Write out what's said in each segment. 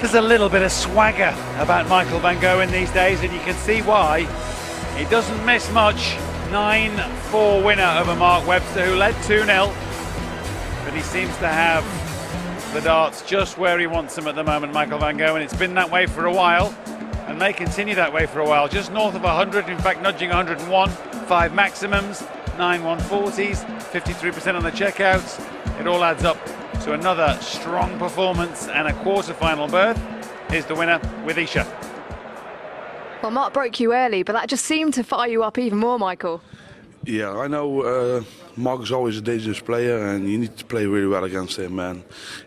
There's a little bit of swagger about Michael van Gogh these days, and you can see why. He doesn't miss much. 9-4 winner over Mark Webster, who led 2-0. But he seems to have the darts just where he wants them at the moment, Michael van Gogh, and it's been that way for a while, and may continue that way for a while. Just north of 100, in fact nudging 101, 5 maximums, 9 140s, 53% on the checkouts. It all adds up to another strong performance, and a quarter-final berth. Is the winner with Isha. Well, Mark broke you early, but that just seemed to fire you up even more, Michael. Yeah, I know Mark is always a dangerous player, and you need to play really well against him, man.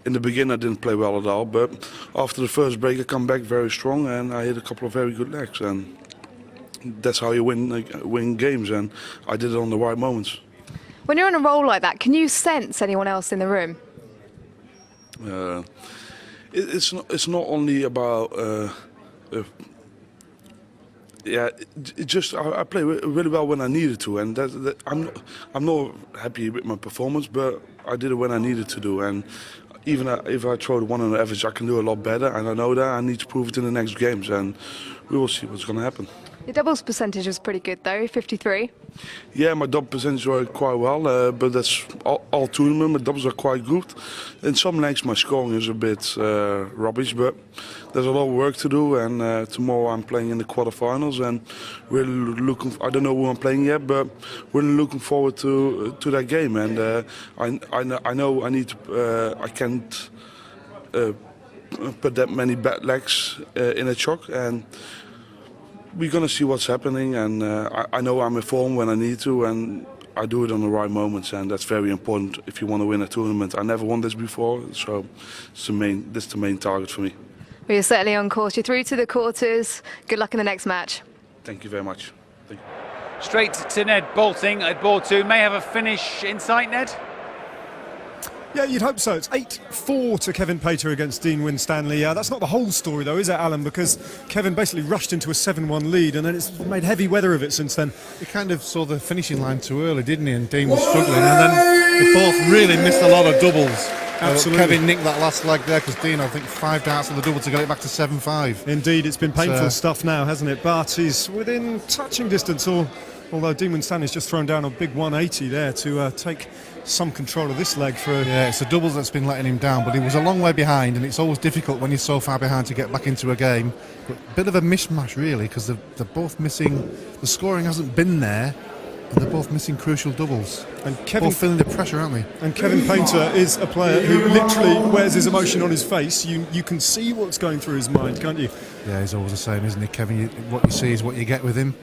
In the beginning I didn't play well at all, but after the first break I come back very strong, and I hit a couple of very good legs, and that's how you win games, and I did it on the right moments. When you're on a roll like that, can you sense anyone else in the room? It's not only about I play really well when I needed to, and I'm not happy with my performance, but I did it when I needed to do, and even if I throw the one on the average, I can do a lot better, and I know that I need to prove it in the next games, and we will see what's going to happen. Your doubles percentage was pretty good though, 53. Yeah, my double percentage were quite well, but that's all tournament. My doubles are quite good. In some legs my scoring is a bit rubbish, but there's a lot of work to do, and tomorrow I'm playing in the quarterfinals, and we're looking. I don't know who I'm playing yet, but we're looking forward to that game, and I know I need to. I can't put that many bad legs in a chock, and we're going to see what's happening, and I know I'm in form when I need to, and I do it on the right moments, and that's very important if you want to win a tournament. I never won this before, so this is the main target for me. Well, you're certainly on course. You're through to the quarters. Good luck in the next match. Thank you very much. Thank you. Straight to Ned bolting at board 2. May have a finish in sight, Ned? Yeah, you'd hope so. It's 8-4 to Kevin Pater against Dean Winstanley. That's not the whole story, though, is it, Alan? Because Kevin basically rushed into a 7-1 lead, and then it's made heavy weather of it since then. He kind of saw the finishing line too early, didn't he? And Dean was struggling, and then they both really missed a lot of doubles. Absolutely. Kevin nicked that last leg there because Dean, I think, 5 darts on the double to get it back to 7-5. Indeed, it's been painful stuff now, hasn't it? But he's within touching distance, although Dean Winstanley's just thrown down a big 180 there to take some control of this leg for Yeah, it's the doubles that's been letting him down, but he was a long way behind, and it's always difficult when you're so far behind to get back into a game. But a bit of a mishmash really, because they're both missing, the scoring hasn't been there, and they're both missing crucial doubles. And Kevin both feeling the pressure, aren't they? And Kevin Pater is a player who literally wears his emotion on his face. You can see what's going through his mind, can't you? Yeah, he's always the same, isn't he, Kevin? What you see is what you get with him.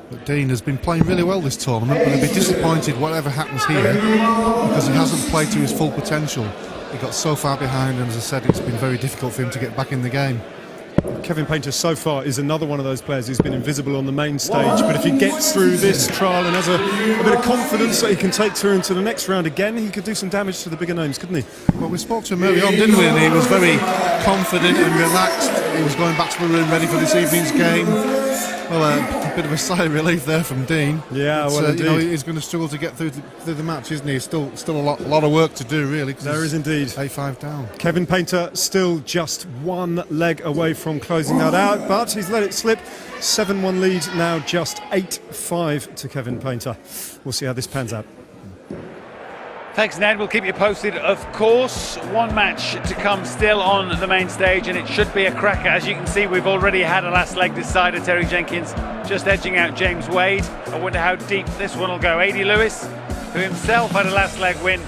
But Dean has been playing really well this tournament, but he'll be disappointed whatever happens here because he hasn't played to his full potential. He got so far behind, and as I said, it's been very difficult for him to get back in the game. Kevin Pater so far is another one of those players who's been invisible on the main stage, but if he gets through this trial and has a bit of confidence that he can take through into the next round again, he could do some damage to the bigger names, couldn't he? Well, we spoke to him early on, didn't we? And he was very confident and relaxed. He was going back to the room ready for this evening's game. Well, a bit of a sigh of relief there from Dean. Yeah, well, indeed. You know, he's going to struggle to get through the match, isn't he? Still a lot of work to do, really. There is indeed. 8-5 down. Kevin Pater still just one leg away from closing that out, but he's let it slip. 7-1 lead now, just 8-5 to Kevin Pater. We'll see how this pans out. Thanks, Ned. We'll keep you posted, of course. One match to come still on the main stage, and it should be a cracker. As you can see, we've already had a last leg decider. Terry Jenkins just edging out James Wade. I wonder how deep this one will go. Adi Lewis, who himself had a last leg win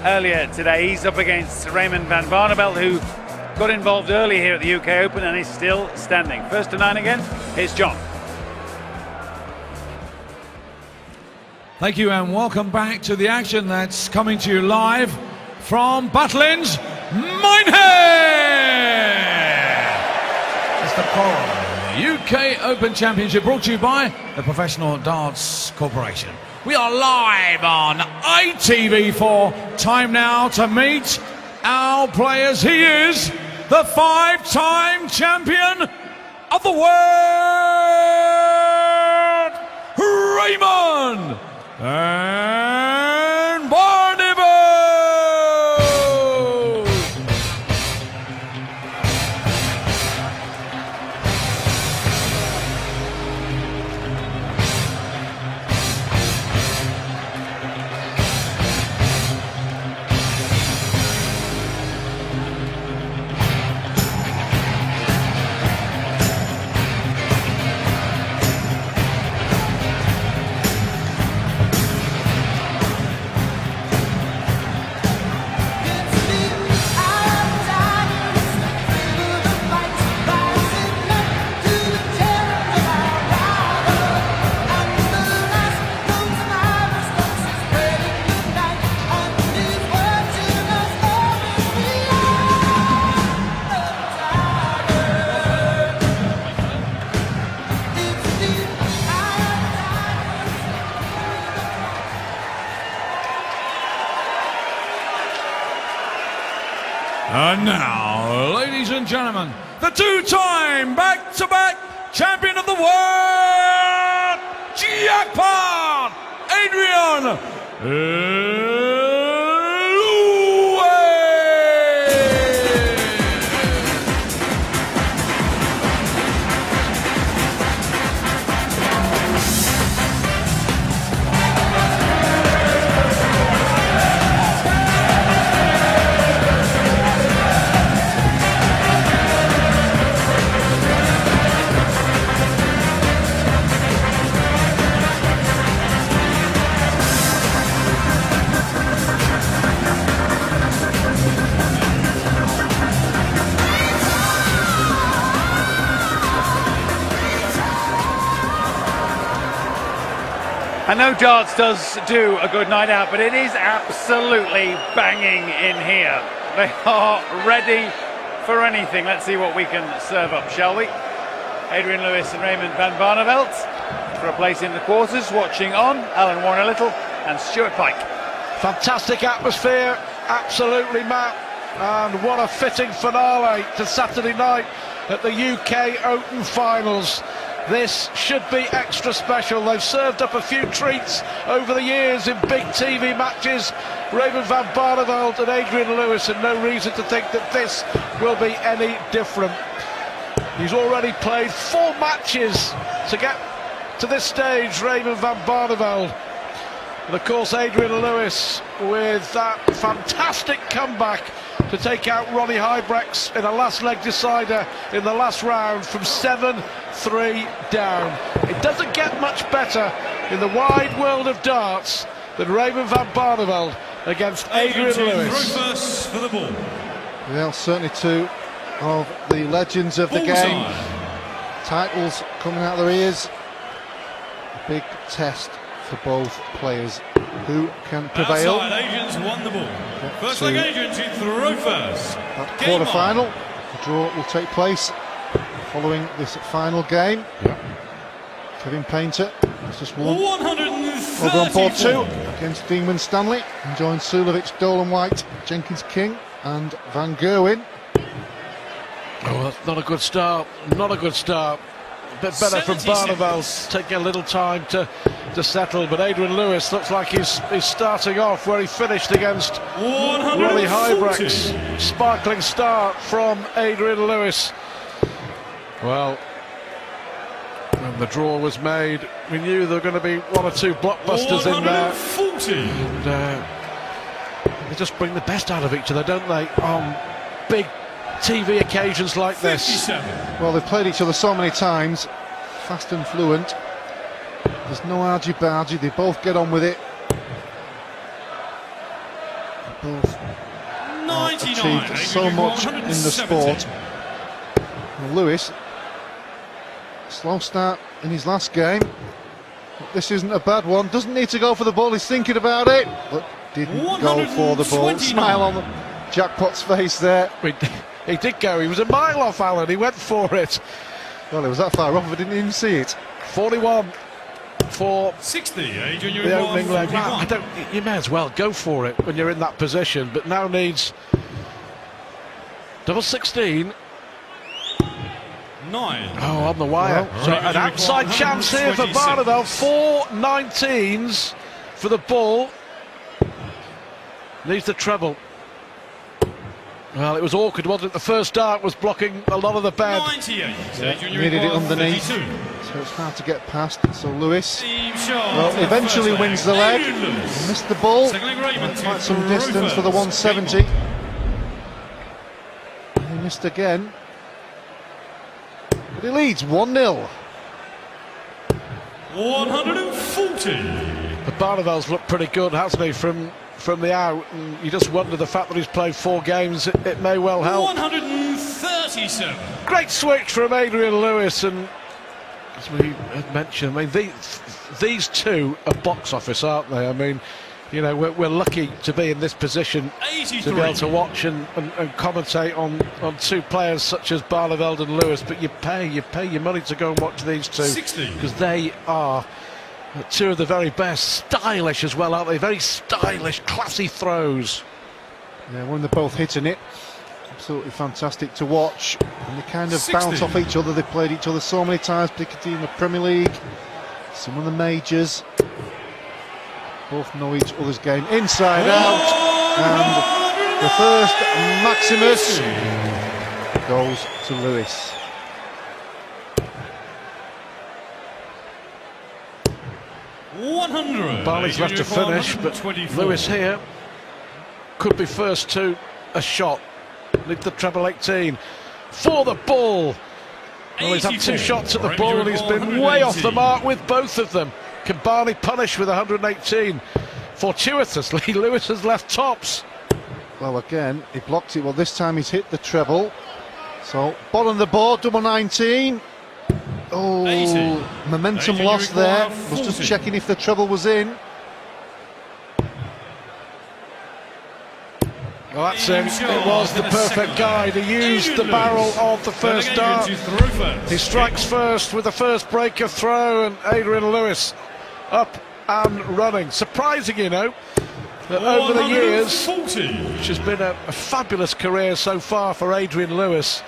earlier today. He's up against Raymond van Barneveld, who got involved early here at the UK Open and is still standing. First to 9 again, here's John. Thank you and welcome back to the action that's coming to you live from Butlins, Minehead! It's the Coral UK Open Championship brought to you by the Professional Darts Corporation. We are live on ITV4. Time now to meet our players. He is the 5-time champion of the world, Raymond! And Barneveld! And now, ladies and gentlemen, the two-time back-to-back champion of the world, jackpot, Adrian I know darts does do a good night out, but it is absolutely banging in here. They are ready for anything. Let's see what we can serve up, shall we? Adrian Lewis and Raymond van Barneveld for a place in the quarters. Watching on, Alan Warner-Little and Stuart Pike. Fantastic atmosphere, absolutely, Matt. And what a fitting finale to Saturday night at the UK Open Finals. This should be extra special. They've served up a few treats over the years in big TV matches. Raymond van Barneveld and Adrian Lewis, and no reason to think that this will be any different. He's already played 4 matches to get to this stage, Raymond van Barneveld. And of course, Adrian Lewis with that fantastic comeback to take out Ronnie Hybrex in a last leg decider in the last round from 7-3 down. It doesn't get much better in the wide world of darts than Raymond van Barneveld against Adrian Lewis. First for the ball. Well, certainly two of the legends of the game. Titles coming out of their ears. A big test for both players. Who can prevail? Outside, Adrian's won the ball. First leg, Adrian to throw first. That quarter-final. The draw will take place following this final game. Kevin Painter has just won over on board 2 against Dean Winstanley, and joined Sulovic, Dolan White, Jenkins King and Van Gerwen. Oh, that's not a good start. Not a good start. A bit better from Barneveld, taking a little time to settle, but Adrian Lewis looks like he's starting off where he finished against Ronnie Hybrex. Sparkling start from Adrian Lewis. Well, when the draw was made, we knew there were going to be 1 or 2 blockbusters in there. And they just bring the best out of each other, don't they, on big TV occasions like this. Well, they've played each other so many times, fast and fluent. There's no argy-bargy, they both get on with it. They both achieved so much in the sport. And Lewis, slow start in his last game. But this isn't a bad one, doesn't need to go for the ball, he's thinking about it, but didn't go for the ball. Smile on the jackpot's face there. He did go, he was a mile off, Alan, he went for it. Well, it was that far off, I didn't even see it. 41 for 60, the opening leg. You may as well go for it when you're in that position, but now needs double 16. 9. Oh, on the wire. Well, so an outside chance here for Barneveld. 4 19s for the ball. Needs the treble. Well, it was awkward, wasn't it? The first dart was blocking a lot of the bed. 98. Needed it underneath, so it's hard to get past. So Lewis, well, eventually wins the leg. Missed the ball. Quite some distance for the 170. He missed again. But he leads 1-0. 140. But Barneveld's looked pretty good, hasn't he, from the out, and you just wonder the fact that he's played 4 games, it may well help. 137. Great switch from Adrian Lewis, and as we had mentioned, I mean, these two are box office, aren't they? I mean, you know, we're lucky to be in this position 83. to be able to watch and commentate on 2 players such as Barneveld and Lewis, but you pay your money to go and watch these 2 because they are 2 of the very best. Stylish as well, aren't they? Very stylish, classy throws. Yeah, when they're both hitting it. Absolutely fantastic to watch. And they kind of bounce off each other. They've played each other so many times, particularly in the Premier League, some of the majors. Both know each other's game inside out. And the first Maximus goes to Lewis. Barley's left to finish, but Lewis here could be first to a shot. Need the treble 18 for the ball. Well, he's had 2 shots at the ball and he's been way off the mark with both of them. Can Barney punish with 118? Fortuitously, Lewis has left tops. Well, again, he blocked it. Well, this time he's hit the treble. So, bottom of the board, double 19. Oh, 80. Momentum 80, lost there. require Was just 40. checking if the treble was in. Well, that's him. It was the perfect guide. He used the barrel of the first dart. He strikes first with the first breaker throw, and Adrian Lewis up and running. Surprising, you know, that over the years, which has been a fabulous career so far for Adrian Lewis.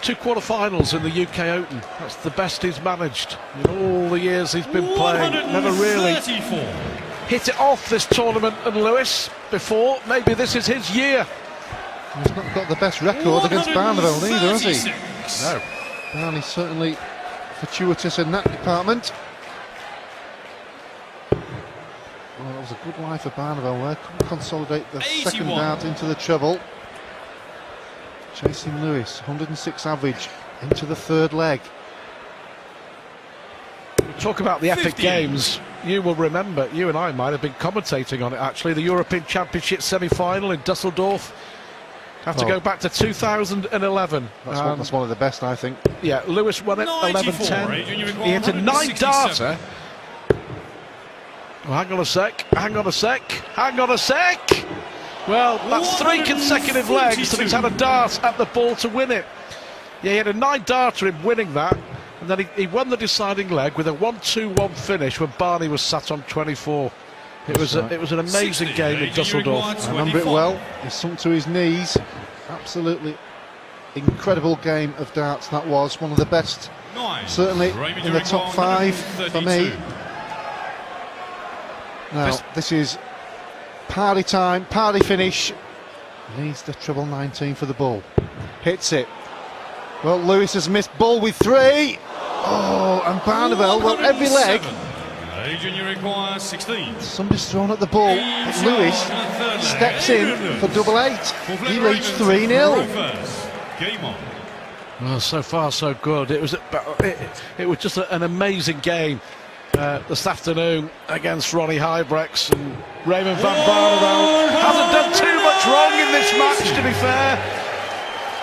2 quarter-finals in the UK Open. That's the best he's managed in all the years he's been playing. Never really hit it off this tournament, and Lewis before. Maybe this is his year. He's not got the best record against Barneveld either, has he? No. Barney's certainly fortuitous in that department. Well, it was a good line for Barneveld there. Couldn't consolidate the second 81. dart into the treble. Chasing Lewis, 106 average into the third leg. Talk about the epic 50. games. You will remember, you and I might have been commentating on it actually, the European Championship semi-final in Dusseldorf. Have to Oh. go back to 2011. That's one of the best, I think. Yeah, Lewis won it 94, 11-10. Adrian, you require He hit a 9-darter. 167. Oh, hang on a sec, hang on a sec, hang on a sec! Well, that's 3 consecutive legs that he's had a dart at the ball to win it. Yeah, he had a 9-darter in winning that, and then he won the deciding leg with a 1-2-1 finish when Barney was sat on 24. It was an amazing 60, game in Adrian, you Dusseldorf. require I remember it 25. well. He sunk to his knees. Absolutely incredible game of darts that was. One of the best, 9. certainly Raymond, in you the top require 5 for me. 132. Now, this is party time, party finish. Needs the treble 19 for the ball. Hits it. Well, Lewis has missed ball with 3. Oh, and Barneveld, well, every leg. 107. Adrian, you require 16. Somebody's thrown at the ball. But Lewis steps in for double 8. He leads 3-0. Game on. Well, so far so good. It was just an amazing game this afternoon against Ronnie Huybrechts, and Raymond van Barneveld hasn't done too much wrong in this match, to be fair.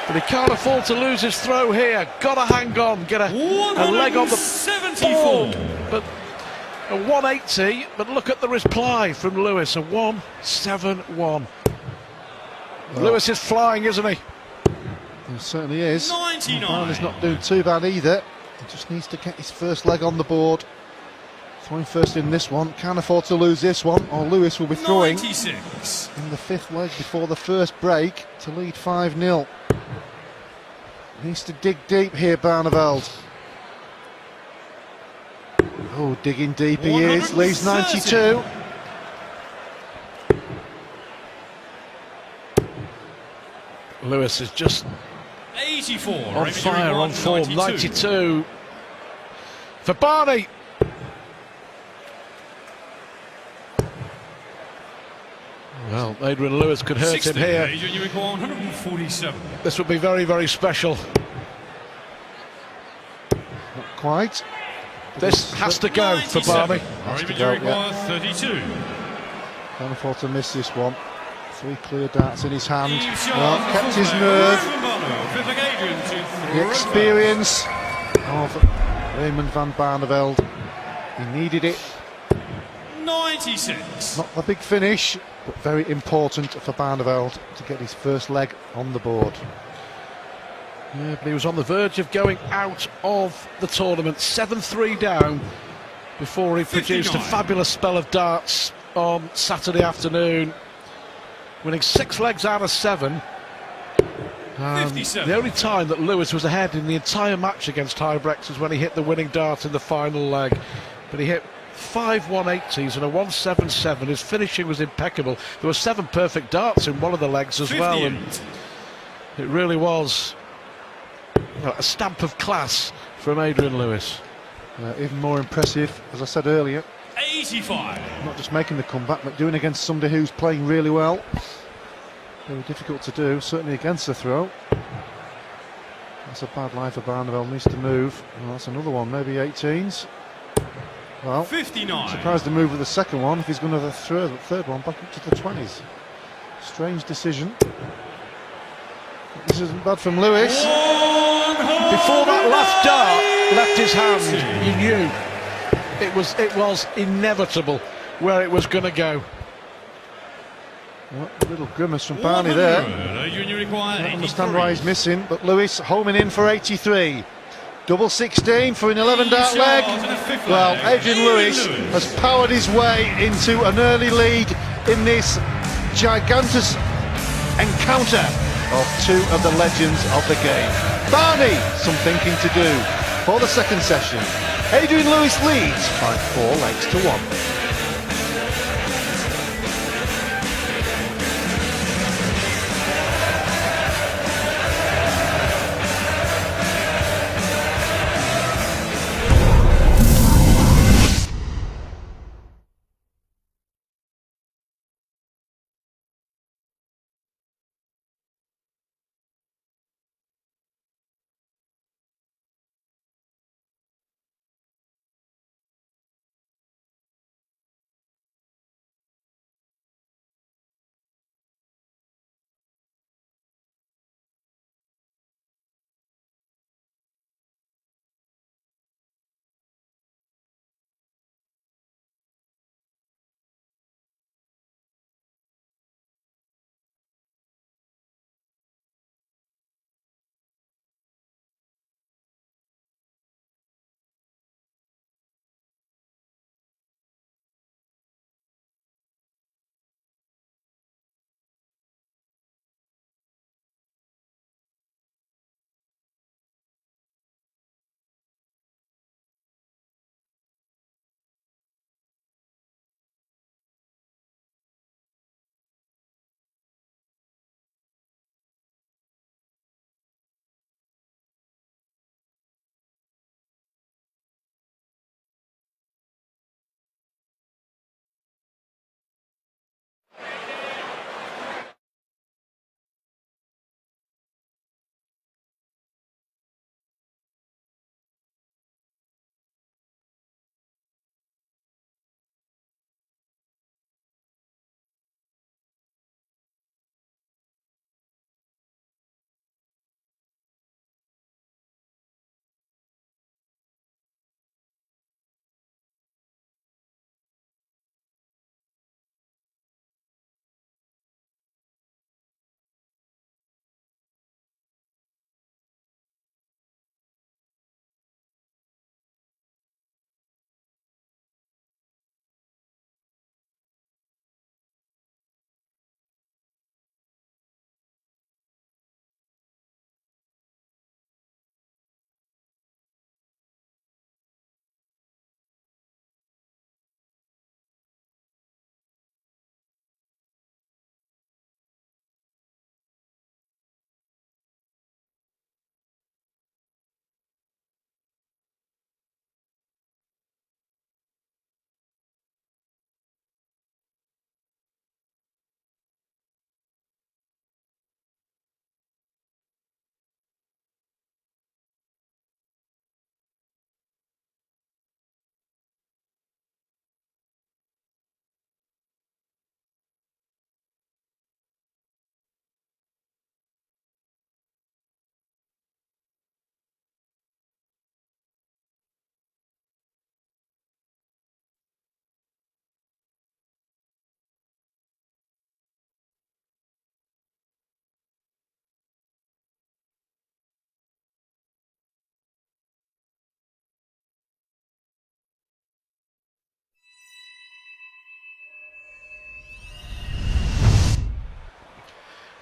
But he can't afford to lose his throw here. Gotta hang on, get a leg on the board. But a 180, but look at the reply from Lewis, a 171. Well, Lewis is flying, isn't he? He certainly is. 99. Barney's not doing too bad either. He just needs to get his first leg on the board. Throwing first in this one. Can't afford to lose this one, or Lewis will be throwing 96. in the 5th leg before the first break to lead 5-0. Needs to dig deep here, Barneveld. Oh, digging deep he is. Leaves 92. Lewis is just 84. on Raymond, you fire, on require form. 92 for Barney. Well, Adrian Lewis could hurt 60. him here. Adrian, you require 147. This would be very, very special. Not quite. This has to go for 97. Barney. Raymond, you go, require 32. Can't afford to miss this one. 3 clear darts in his hand. Eve Shaw, Well, kept his fullback. nerve. Van Barneveld, fifth leg, Adrian to The throw experience of Raymond van Barneveld. He needed it. 96. Not a big finish, but very important for Barneveld to get his first leg on the board. Yeah, but he was on the verge of going out of the tournament. 7-3 down before he produced a 59. fabulous spell of darts on Saturday afternoon. winning 6 legs out of 7. 57. The only time that Lewis was ahead in the entire match against Huybrechts was when he hit the winning dart in the final leg. But he hit 5 180s and a 177. His finishing was impeccable. There were 7 perfect darts in one of the legs as well, and it really was a stamp of class from Adrian Lewis. Even more impressive, as I said earlier, 85. not just making the comeback, but doing against somebody who's playing really well. Very difficult to do, certainly against the throw. That's a bad line for Barneveld, needs to move. Well, that's another one, maybe 18s. Well, 59. surprised to move with the second one if he's going to the third one back up to the 20s. Strange decision. This isn't bad from Lewis. Before that last dart left his hand, you knew it was inevitable where it was going to go. Well, a little grimace from Barney there. Adrian, you require I don't 83. understand why he's missing, but Lewis homing in for 83. Double 16 for an 11 dart leg. Well, Adrian Lewis has powered his way into an early lead in this gigantous encounter of 2 of the legends of the game. Barney, some thinking to do for the second session. Adrian Lewis leads by 4 legs to 1.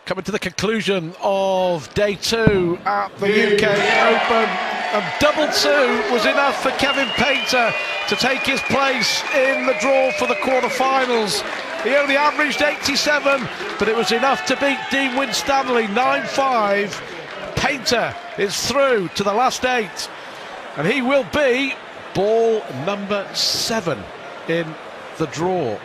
Coming to the conclusion of day 2 at the UK Open, and double 2 was enough for Kevin Painter to take his place in the draw for the quarterfinals. He only averaged 87, but it was enough to beat Dean Winstanley 9-5. Painter is through to the last 8, and he will be ball number 7 in the draw.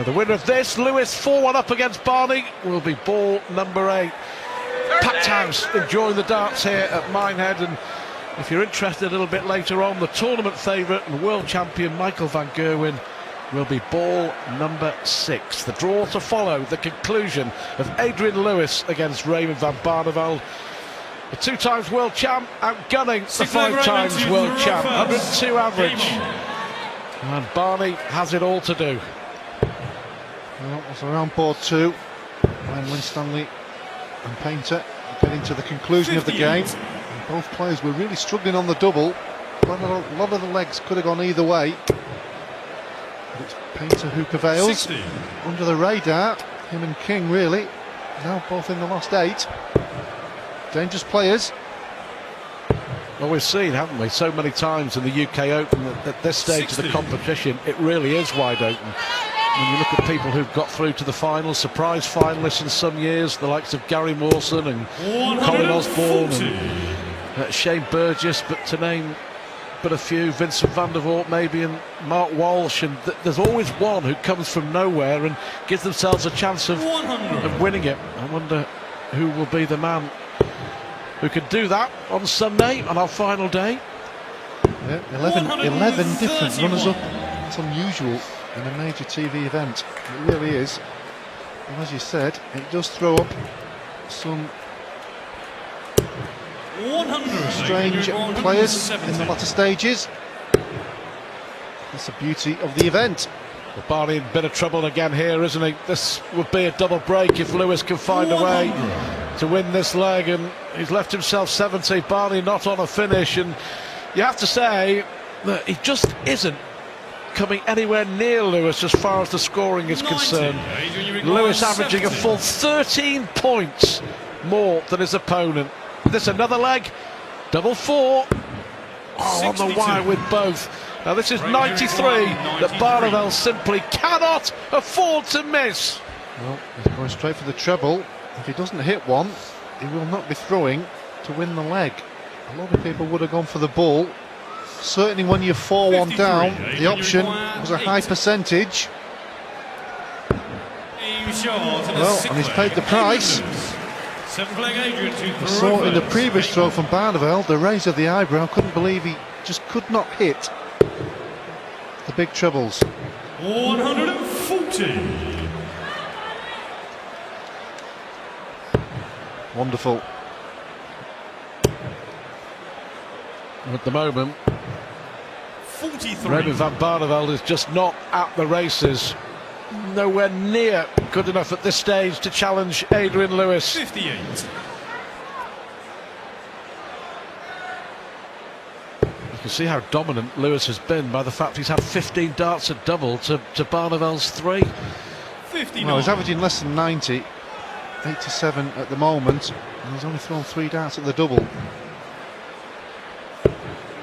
The winner of this, Lewis, 4-1 up against Barney, will be ball number 8. Packed house, enjoying the darts here at Minehead, and if you're interested a little bit later on, the tournament favourite and world champion Michael van Gerwen will be ball number 6. The draw to follow, the conclusion of Adrian Lewis against Raymond van Barneveld. The 2 times world champ outgunning the 5 times world champ, 102 average. And Barney has it all to do. Well, it's around board 2 when Winstanley and Painter get into the conclusion of the game. And both players were really struggling on the double. A lot of the legs could have gone either way. But it's Painter who prevails. 60. Under the radar, him and King really. Now both in the last 8. Dangerous players. Well, we've seen, haven't we, so many times in the UK Open that at this stage 60. of the competition, it really is wide open. When you look at people who've got through to the final, surprise finalists in some years, the likes of Gary Mawson and Colin Osborne and Shane Burgess, but to name but a few, Vincent van der Voort maybe, and Mark Walsh, and there's always one who comes from nowhere and gives themselves a chance of winning it. I wonder who will be the man who can do that on Sunday, on our final day. Yeah, 11 different runners-up. It's unusual in a major TV event. It really is. And as you said, it does throw up some strange players in the latter stages. That's the beauty of the event. Well, Barney in a bit of trouble again here, isn't he? This would be a double break if Lewis can find a way to win this leg, and he's left himself 70. Barney not on a finish, and you have to say that he just isn't coming anywhere near Lewis as far as the scoring is concerned. Lewis averaging a full 13 points more than his opponent. This another leg, double 4. Oh, on the wire with both. Now this is 93 that Barneveld simply cannot afford to miss. Well, he's going straight for the treble. If he doesn't hit one, he will not be throwing to win the leg. A lot of people would have gone for the ball. Certainly when you're 4-1 down, the option was a high percentage. Well, and he's paid the price. I saw in the previous throw from Barneveld, the raise of the eyebrow, couldn't believe he just could not hit the big trebles. 140. Wonderful. At the moment, 43. Raymond van Barneveld is just not at the races. Nowhere near good enough at this stage to challenge Adrian Lewis. 58. You can see how dominant Lewis has been by the fact he's had 15 darts at double to Barneveld's 3. 59. Well, he's averaging less than 90, 87 at the moment, and he's only thrown 3 darts at the double.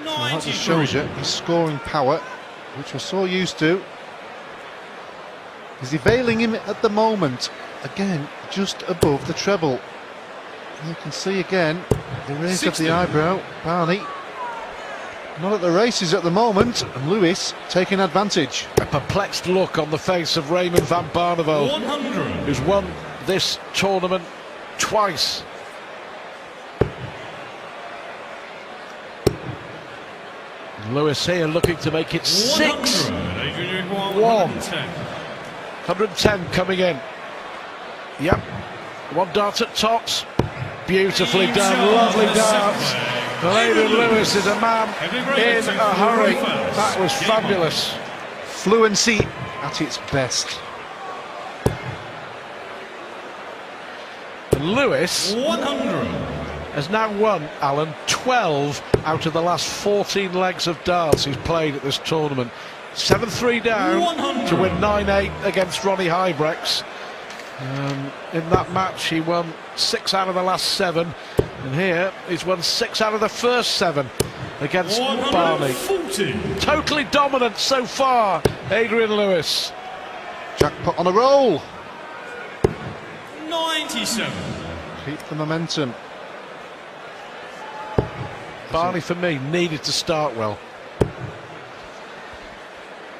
Well, that just shows you his scoring power, which we're so used to. Is evailing him at the moment. Again, just above the treble. You can see again the raise 60. of the eyebrow. Barney not at the races at the moment, and Lewis taking advantage. A perplexed look on the face of Raymond van Barneveld, 100. who's won this tournament twice. Lewis here looking to make it 6. 110 coming in. Yep, 1 dart at tops. Beautifully done, lovely darts. Adrian Lewis is a man in a hurry. That was fabulous. Fluency at its best. And Lewis 100. has now won, Alan, 12 out of the last 14 legs of darts he's played at this tournament. 7-3 down 100. to win 9-8 against Ronnie Hybrex. In that match, he won 6 out of the last 7, and here he's won 6 out of the first 7 against Barney. Totally dominant so far, Adrian Lewis. Jackpot on a roll. 97. Keep the momentum. Barney, for me, needed to start well.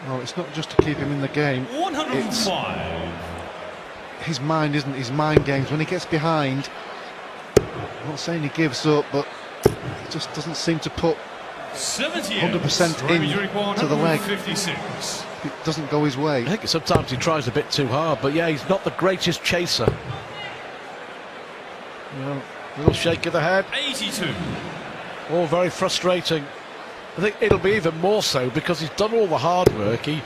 Well, it's not just to keep him in the game. 105. His mind, isn't his mind games. When he gets behind, I'm not saying he gives up, but he just doesn't seem to put 100% in to the leg. 56. It doesn't go his way. I think sometimes he tries a bit too hard, but yeah, he's not the greatest chaser. Well, little shake of the head. 82. All very frustrating. I think it'll be even more so because he's done all the hard work. He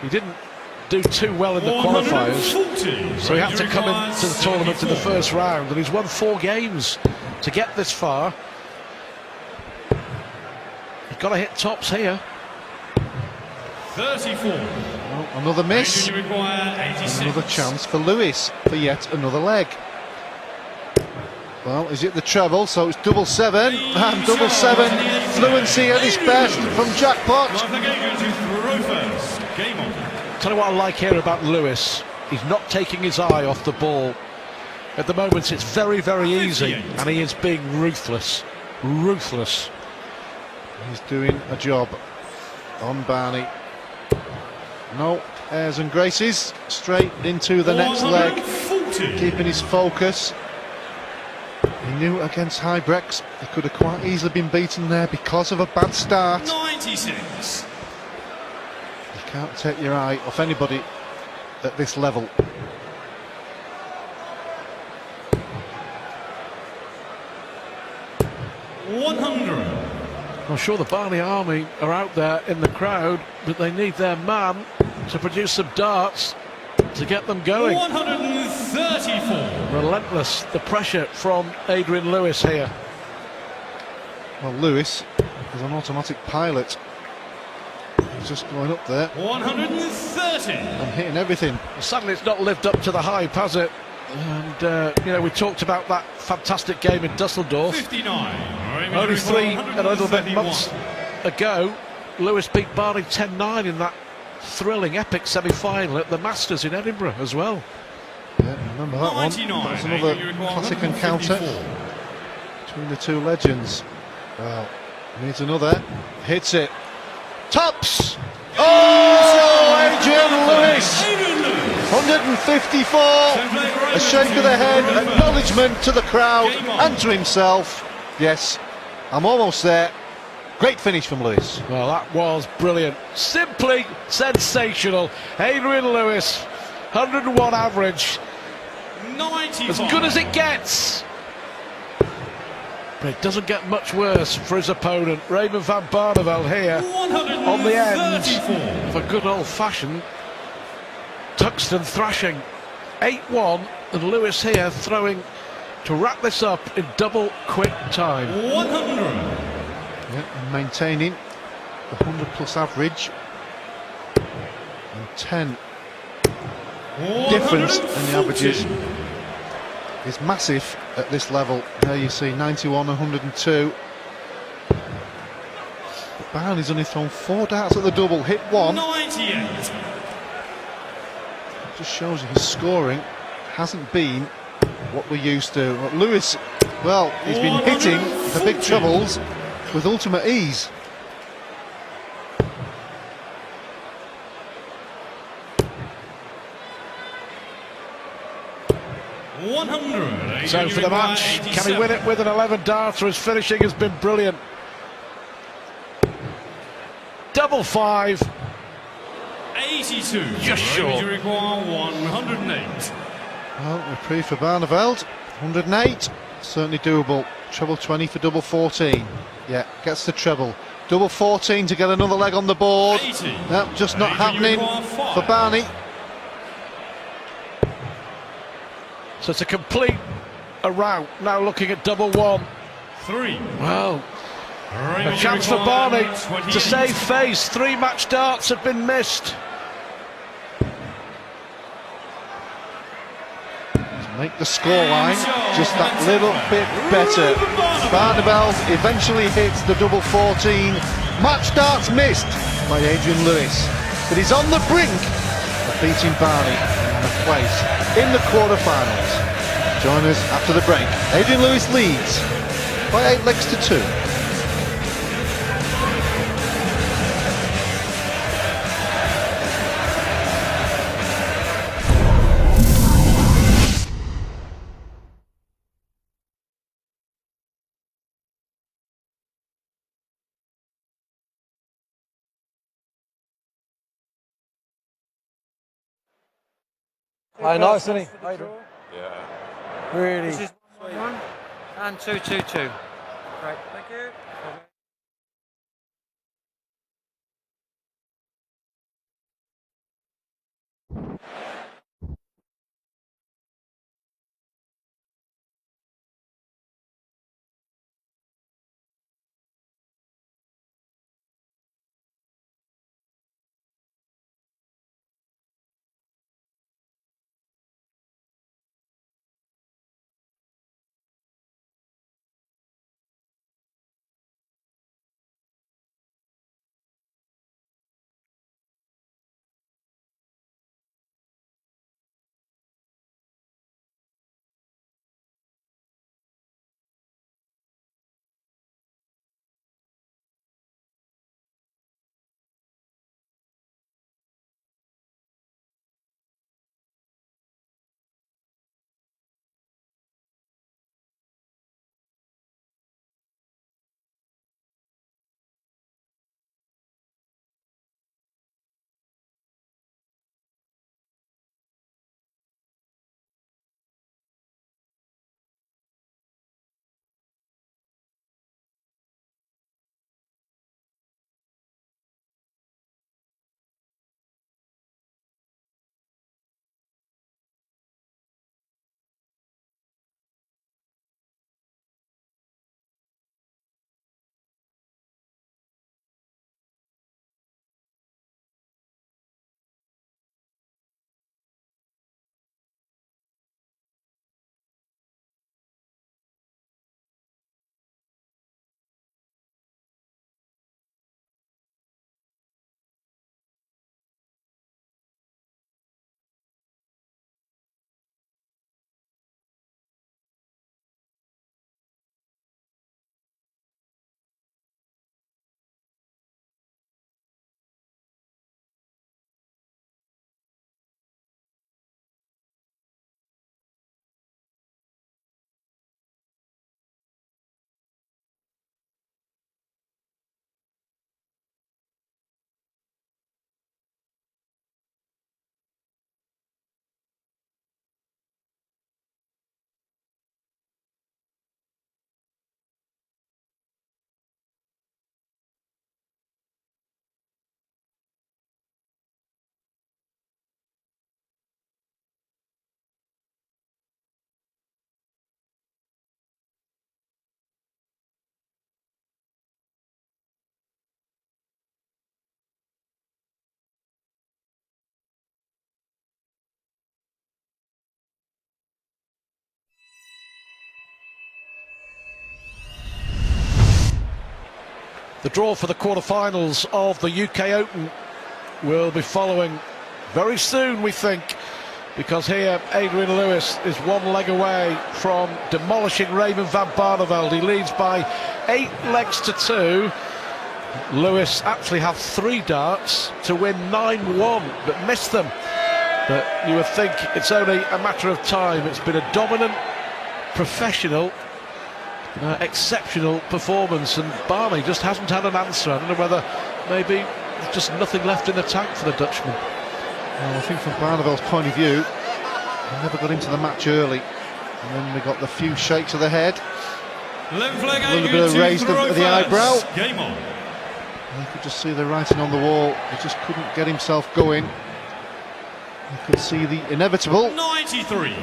didn't do too well in the qualifiers, so he had to come into the tournament in the first round, and he's won 4 games to get this far. He's got to hit tops here. 34. Well, another miss. You require 86. Another chance for Lewis for yet another leg. Well, is it the treble? So it's double 7 and double 7. Fluency at its best from Jackpot. Game on. Tell you what I like here about Lewis. He's not taking his eye off the ball. At the moment, it's very, very easy, and he is being ruthless. Ruthless. He's doing a job on Barney. No airs and graces. Straight into the next leg. Keeping his focus. He knew against Hybrex he could have quite easily been beaten there because of a bad start. 96. You can't take your eye off anybody at this level. I'm sure the Barney Army are out there in the crowd, but they need their man to produce some darts to get them going. 134. Relentless, the pressure from Adrian Lewis here. Well, Lewis is an automatic pilot. He's just going up there 130. and hitting everything. Sadly, it's not lived up to the hype, has it? And, you know, we talked about that fantastic game in Dusseldorf. 59. Only 3 and a little bit months ago, Lewis beat Barney 10-9 in that thrilling, epic semi-final at the Masters in Edinburgh as well. Yeah, remember that one. That's another classic encounter between the two legends. Well, needs another. Hits it. Tops! Oh, Adrian Lewis! 154. A shake of the head, acknowledgement to the crowd and to himself. Yes, I'm almost there. Great finish from Lewis. Well, that was brilliant. Simply sensational. Adrian Lewis, 101 average. 95. As good as it gets. But it doesn't get much worse for his opponent. Raymond van Barneveld here on the end of a good old-fashioned Tuxton thrashing. 8-1, and Lewis here throwing to wrap this up in double quick time. 100. Yeah, and maintaining the 100+ average. And 10 difference in the averages is massive at this level. There you see 91, 102. But Barney's only thrown 4 darts at the double, hit 1. 98. Just shows you his scoring hasn't been what we're used to. But Lewis, well, he's been hitting the big trebles with ultimate ease. So for the match, can he win it with an 11 darter? His finishing has been brilliant. Double 5. 82. Just short. You require 108. Well, reprieve for Barneveld. 108, certainly doable. Treble 20 for double 14. Yeah, gets the treble. Double 14 to get another leg on the board. 80. Yep, just not happening for Barney. So it's a complete rout. Now looking at double 1. 3. Well, a chance for Barney to save face. 3 match darts have been missed. make the scoreline just that little bit better. Barneveld eventually hits the double 14. Match darts missed by Adrian Lewis, but he's on the brink of beating Barney and a place in the quarter-finals. Join us after the break. Adrian Lewis leads by 8 legs to 2. Hi, nice, isn't he? Yeah. Really. This is 1-1 and 2-2-2. Great, thank you. The draw for the quarter-finals of the UK Open will be following very soon, we think, because here Adrian Lewis is one leg away from demolishing Raymond van Barneveld. He leads by 8 legs to 2. Lewis actually had 3 darts to win 9-1, but missed them. But you would think it's only a matter of time. It's been a dominant, professional, exceptional performance, and Barney just hasn't had an answer. I don't know whether maybe there's just nothing left in the tank for the Dutchman. Well, I think from Barneveld's point of view, he never got into the match early, and then we got the few shakes of the head, a little bit of raised of the eyebrow. Game on. You could just see the writing on the wall. He just couldn't get himself going. You could see the inevitable. 93.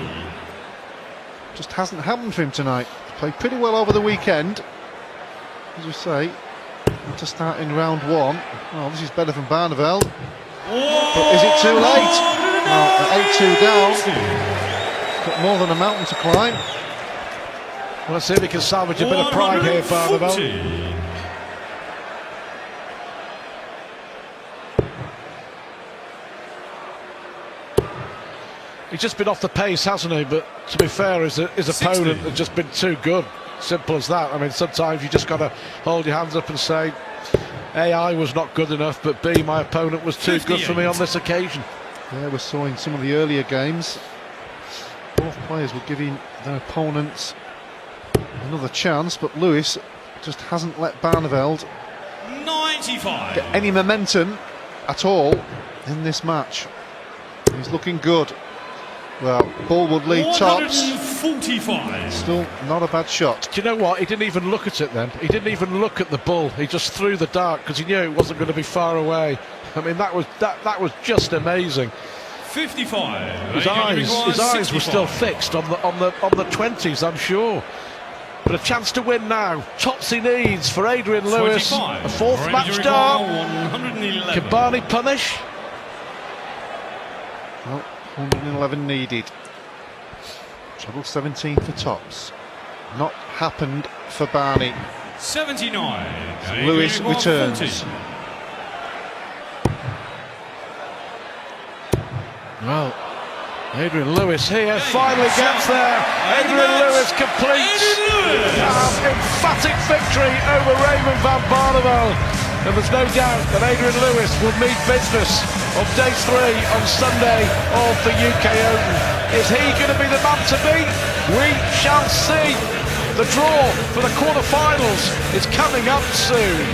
Just hasn't happened for him tonight. Played pretty well over the weekend, as you say, to start in round 1. Well, this is better from Barneveld. But is it too late? Well, at 8-2 down, got more than a mountain to climb. Well, let's see if he can salvage a bit of pride here, Barneveld. He's just been off the pace, hasn't he? But to be fair, his opponent has just been too good. Simple as that. I mean, sometimes you just got to hold your hands up and say, A, I was not good enough, but B, my opponent was too good for me on this occasion. Yeah, we saw in some of the earlier games, both players were giving their opponents another chance, but Lewis just hasn't let Barneveld 95. get any momentum at all in this match. He's looking good. Well, ball would lead tops. 145. Still not a bad shot. Do you know what? He didn't even look at it then. He didn't even look at the bull. He just threw the dart because he knew it wasn't going to be far away. I mean, that was just amazing. 55. His eyes were still fixed on the 20s, I'm sure. But a chance to win now. Tops he needs for Adrian Lewis. 25. A fourth match start. 111. Can Barney punish? Well, 111 needed. Treble 17 for tops. Not happened for Barney. 79. Lewis returns. 40. Well, Adrian Lewis here finally gets there. Adrian Lewis completes an emphatic victory over Raymond van Barneveld. And there's no doubt that Adrian Lewis will meet business on day 3 on Sunday of the UK Open. Is he going to be the man to beat? We shall see. The draw for the quarterfinals is coming up soon.